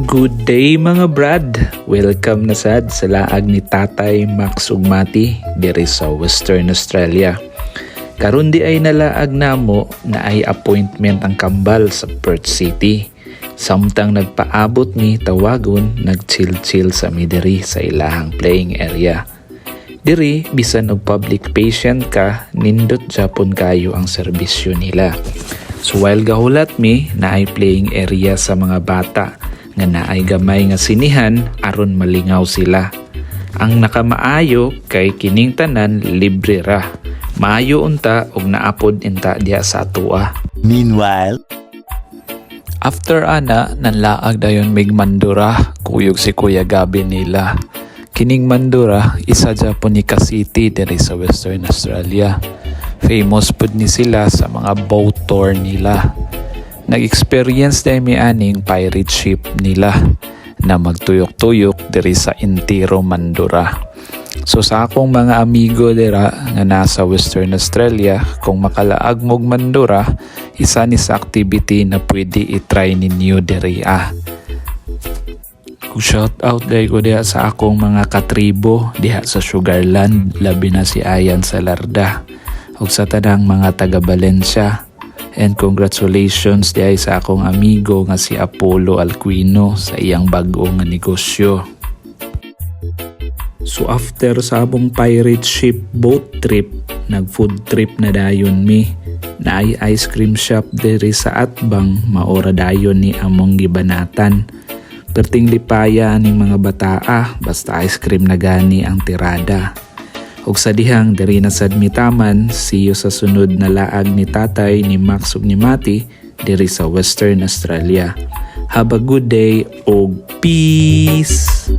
Good day mga brad! Welcome na sad sa laag ni Tatay Max ug Mati diri sa Western Australia. Karon di ay nalaag namo na ay appointment ang kambal sa Perth City. Samtang nagpaabot ni tawagon, nagchill-chill sa midiri sa ilahang playing area. Diri, bisan og public patient ka, nindot Japon kayo ang serbisyo nila. So while gahulat mi na ay playing area sa mga bata, nga naay gamay nga sinihan aron malingaw sila. Ang nakamaayo kay kining tanan libre ra. Maayo unta og naapod inta diha sa atua. Meanwhile, After ana, nanlaag dayon mig Mandura, kuyog si Kuya Gabi nila. Kining Mandura, isa Japon ni City diri sa Western Australia. Famous pud ni sila sa mga boat tour nila. Nag-experience dahil may aning pirate ship nila na magtuyok-tuyok diri sa Intiro, Mandura. So sa akong mga amigo dira nga nasa Western Australia, kung makalaag mog Mandura, isa ni sa activity na pwede i-try ninyo diri Shout out day ko diha sa akong mga katribo diha sa Sugarland, labi na si Ayan Salarda ug sa tanang mga taga Valencia. And congratulations diay sa akong amigo nga si Apollo Alquino sa iyang bag-o nga negosyo. So after sa abong pirate ship boat trip, nag-food trip na dayon mi. Naay ice cream shop diri sa Atbang, maora dayon ni among gibanatan. Perting lipaya ning mga bataa, basta ice cream na gani ang tirada. Ug sa dihang diri na sad mitaman, see you sa sunod na laag ni Tatay ni Max ug ni Mati diri sa Western Australia. Have a good day og peace!